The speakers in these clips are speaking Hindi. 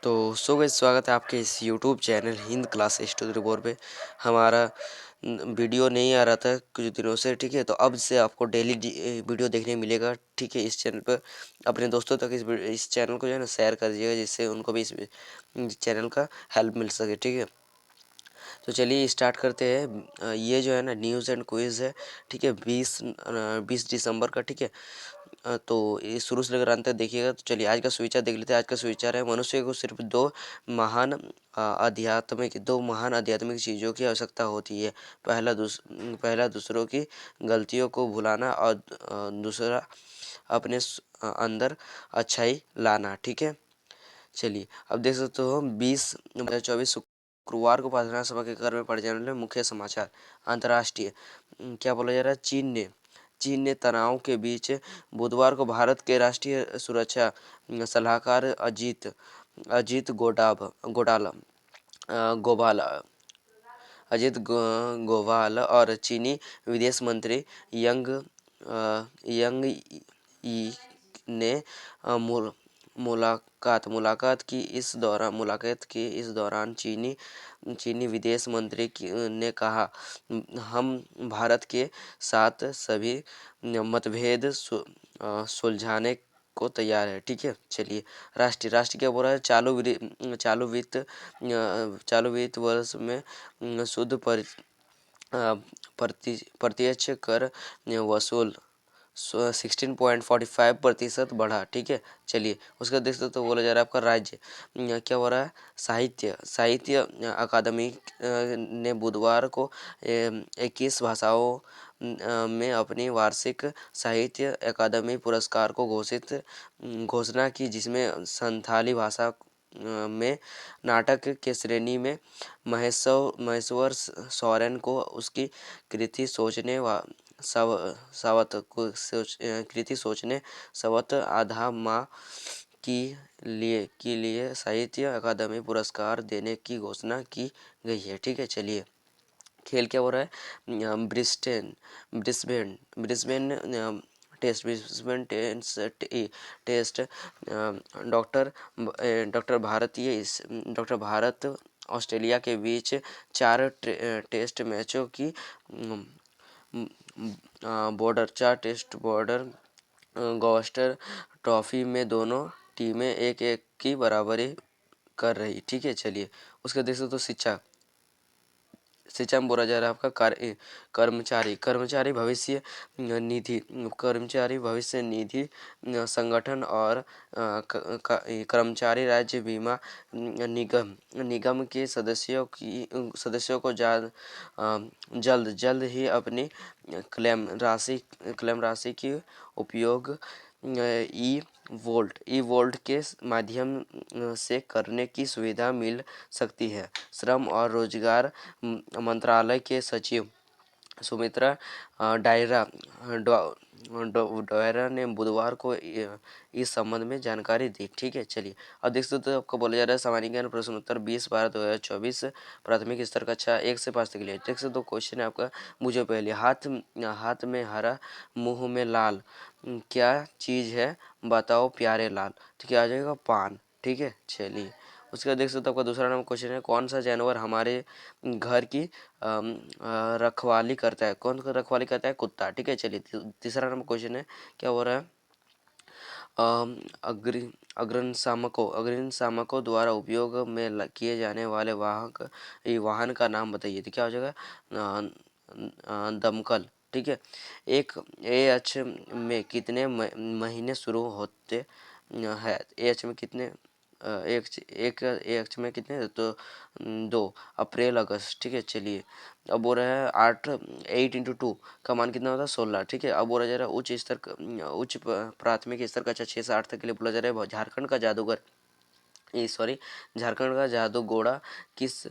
तो सो गाइस स्वागत है आपके इस YouTube channel Hind class studio board पे। हमारा वीडियो नहीं आ रहा था कुछ दिनों से, ठीक है। तो अब से आपको डेली वीडियो देखने मिलेगा, ठीक है। इस चैनल पर अपने दोस्तों तक इस चैनल को जो है ना शेयर कर दीजिएगा, जिससे उनको भी इस चैनल का हेल्प मिल सके, ठीक है। तो चलिए स्टार्ट करते हैं। ये जो है ना न्यूज़ एंड क्विज़ है, ठीक है। 20 दिसंबर का, ठीक है। तो ये शुरू से लेकर अंत तक देखिएगा। तो चलिए आज का सुविचार देख लेते हैं। आज का सुविचार है, मनुष्य को सिर्फ दो महान आध्यात्मिक चीज़ों की आवश्यकता होती है। पहला दूसरों की गलतियों को भुलाना, और दूसरा अपने अंदर अच्छाई लाना, ठीक है। चलिए अब देख सकते हो 20/24 शुक्रवार को प्रार्थना सभा के घर में पढ़े जाने वाले मुख्य समाचार। अंतर्राष्ट्रीय क्या बोला जा रहा है, चीन ने तनाव के बीच बुधवार को भारत के राष्ट्रीय सुरक्षा सलाहकार अजीत गोभाल गोभाल और चीनी विदेश मंत्री यंग यी ने मुलाकात की इस दौरान चीनी विदेश मंत्री ने कहा, हम भारत के साथ सभी मतभेद सुलझाने को तैयार है, ठीक है। चलिए राष्ट्र क्या बोल रहा है, चालू वित्त वर्ष में शुद्ध प्रत्यक्ष कर वसूल 16.45% बढ़ा, ठीक है। चलिए उसका देख सकते तो बोला जा रहा है आपका राज्य क्या हो रहा है, साहित्य अकादमी ने बुधवार को 21 भाषाओं में अपनी वार्षिक साहित्य अकादमी पुरस्कार को घोषणा की, जिसमें संथाली भाषा में नाटक के श्रेणी में महेश्वर सोरेन को उसकी कृति सोचने सवत आधा माह के लिए साहित्य अकादमी पुरस्कार देने की घोषणा की गई है, ठीक है। चलिए खेल क्या हो रहा है, Brisbane test doctor Bharat Australia के बीच 4 टेस्ट मैचों की बॉर्डर गावस्कर ट्रॉफी में दोनों टीमें 1-1 की बराबरी कर रही, ठीक है। चलिए उसके देख सकते तो शिक्षा में बोला जा रहा है आपका कर्मचारी भविष्य निधि संगठन और कर्मचारी राज्य बीमा निगम के सदस्यों को जल्द ही अपनी क्लेम राशि की उपयोग ई वोल्ट के माध्यम से करने की सुविधा मिल सकती है। श्रम और रोजगार मंत्रालय के सचिव सुमित्रा डायरा ने बुधवार को इस संबंध में जानकारी दी, ठीक है। चलिए अब देख सकते हो आपको बोला जा रहा है सामान्य ज्ञान प्रश्न उत्तर 20/12/2024 प्राथमिक स्तर कक्षा 1 से 5 तक के लिए। देख सकते हो क्वेश्चन है आपका, मुझे पहले हाथ में हरा मुंह में लाल, क्या चीज है बताओ प्यारे लाल, ठीक है। आ जाएगा पान, ठीक है। चलिए उसका देख सकते हो आपका दूसरा नंबर क्वेश्चन है, कौन सा जानवर हमारे घर की रखवाली करता है, कौन रखवाली करता है, कुत्ता, ठीक है। चलिए तीसरा नंबर क्वेश्चन है, क्या हो रहा है, अग्निशामकों द्वारा उपयोग में किए जाने वाले वाहन का नाम बताइए, तो क्या हो जाएगा, दमकल, ठीक है। एक एएच में कितने महीने शुरू होते हैं, एएच में कितने एक एएच में कितने, तो 2 अप्रैल अगस्त, ठीक है। चलिए अब बोल रहा है 8 × 2 का मान कितना होता है, 16, ठीक है। अब बोला जा रहा है उच्च प्राथमिक स्तर कक्षा 6 से 8 तक के लिए बोला जा रहा है, झारखंड का जादूगोड़ा किस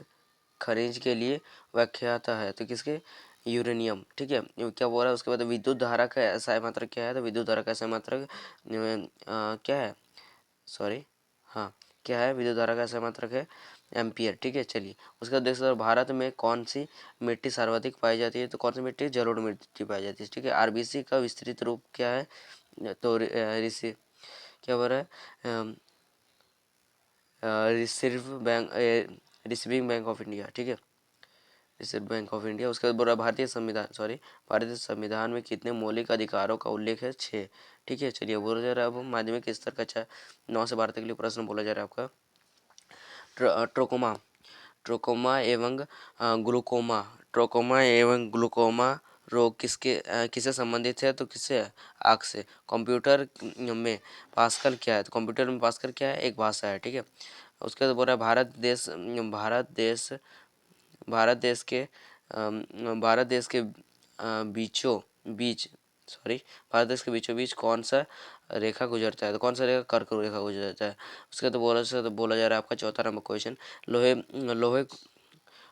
खनिज के लिए व्याख्यात है, तो किसके, यूरेनियम, ठीक है। क्या बोल रहा है उसके बाद, विद्युत धारा का ऐसा मात्रक क्या है, तो विद्युत धारा का ऐसा मात्रक क्या है, सॉरी, हाँ, क्या है, विद्युत धारा का ऐसा मात्रक है एम्पियर, ठीक है। चलिए उसका देख सकते भारत में कौन सी मिट्टी सर्वाधिक पाई जाती है, तो कौन सी मिट्टी, जलोढ़ मिट्टी पाई जाती है, ठीक है। आरबीसी का विस्तृत रूप क्या है, तो ऋषि क्या बोल रहा है, रिसिविंग बैंक ऑफ इंडिया, ठीक है, रिजर्व बैंक ऑफ इंडिया। उसके बाद बोल रहा भारतीय संविधान में कितने मौलिक अधिकारों का उल्लेख है? 6, ठीक है। चलिए बोला जा रहा है अब माध्यमिक स्तर का 9 से 12 तक के लिए प्रश्न बोला जा रहा है आपका। ट्रोकोमा ट्रोकोमा एवं ग्लूकोमा ट्रोकोमा एवं ग्लूकोमा रोग किससे संबंधित है? तो किससे? आँख से। कंप्यूटर में पास्कल क्या है? तो कंप्यूटर में पास्कल क्या है? एक भाषा है, ठीक है। उसके बाद बोल रहा है भारत देश के बीचों बीच सॉरी भारत देश के बीचों बीच कौन सा रेखा गुजरता है? तो कौन सा रेखा? कर्क रेखा गुजरता है। उसके तो बोला जा रहा है आपका चौथा नंबर क्वेश्चन, लोहे लोहे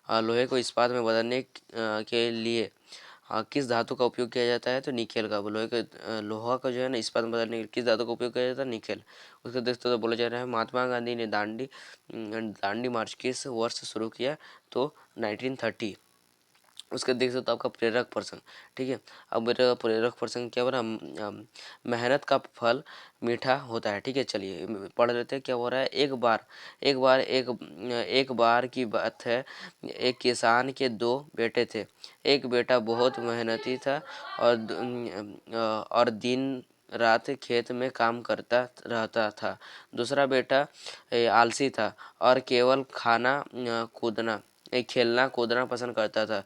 लोहे को इस्पात में बदलने के लिए किस धातु का उपयोग किया जाता है? तो निकेल का। लोहा का जो है ना इस्पात में बदलने के लिए किस धातु का उपयोग किया जाता है? निकेल। उसके देखते तो बोला जा रहा है महात्मा गांधी ने दांडी मार्च किस वर्ष शुरू किया? तो 1930। उसके देख सकते हो आपका प्रेरक प्रसंग, ठीक है। अब मेरा प्रेरक प्रसंग क्या हो रहा है? मेहनत का फल मीठा होता है, ठीक है। चलिए पढ़ लेते हैं क्या हो रहा है। एक बार की बात है, एक किसान के 2 बेटे थे। एक बेटा बहुत मेहनती था और दिन रात खेत में काम करता रहता था। दूसरा बेटा आलसी था और केवल खेलना कूदना पसंद करता था।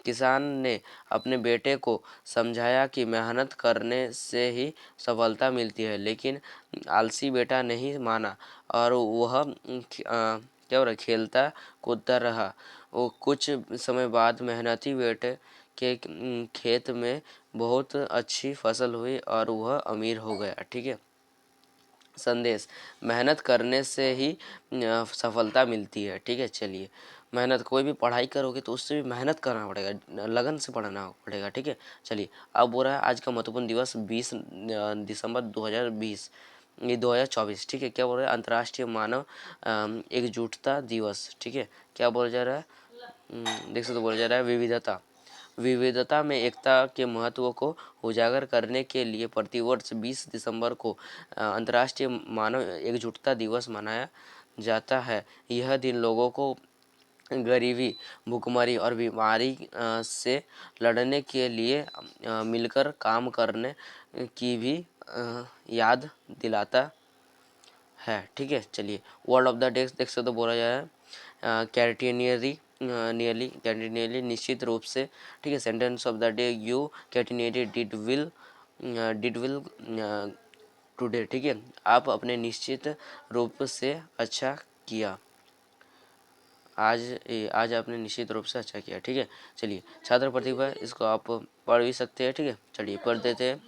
किसान ने अपने बेटे को समझाया कि मेहनत करने से ही सफलता मिलती है, लेकिन आलसी बेटा नहीं माना और वह क्या हो रहा खेलता कूदता रहा। वो कुछ समय बाद मेहनती बेटे के खेत में बहुत अच्छी फसल हुई और वह अमीर हो गया, ठीक है। संदेश, मेहनत करने से ही सफलता मिलती है, ठीक है। चलिए मेहनत, कोई भी पढ़ाई करोगे तो उससे भी मेहनत करना पड़ेगा, लगन से पढ़ना पड़ेगा, ठीक है। चलिए अब हो रहा है आज का महत्वपूर्ण दिवस 20 दिसंबर 2020 ये 2024, ठीक है। क्या बोल रहा है? अंतर्राष्ट्रीय मानव एकजुटता दिवस, ठीक है। क्या बोला जा रहा है? देख सकते बोला जा रहा है विविधता में एकता के महत्व को उजागर करने के लिए प्रतिवर्ष 20 दिसंबर को अंतर्राष्ट्रीय मानव एकजुटता दिवस मनाया जाता है। यह दिन लोगों को गरीबी, भूखमरी और बीमारी से लड़ने के लिए मिलकर काम करने की भी याद दिलाता है, ठीक है। चलिए वर्ड ऑफ द डे देख सकते तो बोला जाए कैटिनियरली निश्चित रूप से, ठीक है। Sentence of the day, you certainly did well today, ठीक है। आप अपने निश्चित रूप से अच्छा किया आज आपने निश्चित रूप से अच्छा किया, ठीक है। चलिए छात्र प्रतिभा, इसको आप पढ़ भी सकते हैं, ठीक है। चलिए पढ़ देते हैं।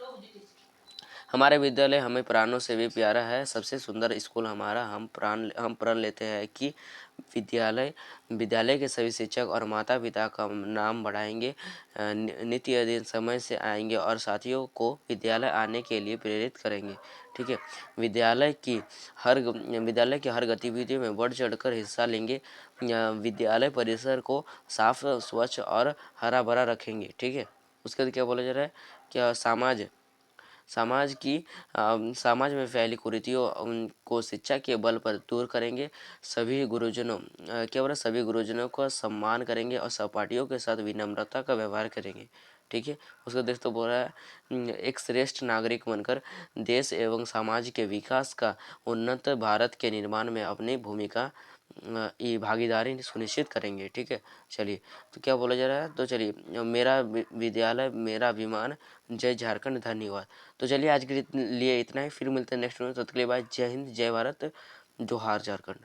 हमारे विद्यालय हमें प्राणों से भी प्यारा है, सबसे सुंदर स्कूल हमारा। हम प्रण लेते हैं कि विद्यालय के सभी शिक्षक और माता पिता का नाम बढ़ाएंगे, नित्य दिन समय से आएंगे और साथियों को विद्यालय आने के लिए प्रेरित करेंगे, ठीक है। विद्यालय की हर गतिविधि में बढ़ चढ़कर हिस्सा लेंगे, विद्यालय परिसर को साफ स्वच्छ और हरा भरा रखेंगे, ठीक है। उसके बाद क्या बोला जा रहा है? क्या समाज में फैली कुरीतियों को शिक्षा के बल पर दूर करेंगे। सभी गुरुजनों का सम्मान करेंगे और सहपाठियों के साथ विनम्रता का व्यवहार करेंगे, ठीक है। उसको देख तो बोल रहा है एक श्रेष्ठ नागरिक बनकर देश एवं समाज के विकास का उन्नत भारत के निर्माण में अपनी भूमिका ये भागीदारी सुनिश्चित करेंगे, ठीक है। चलिए तो क्या बोला जा रहा है? तो चलिए मेरा विद्यालय मेरा अभिमान, जय झारखंड, धन्यवाद। तो चलिए आज के लिए इतना ही, फिर मिलते हैं नेक्स्ट में। तब तक के लिए बाय, जय हिंद, जय भारत, जोहार झारखंड।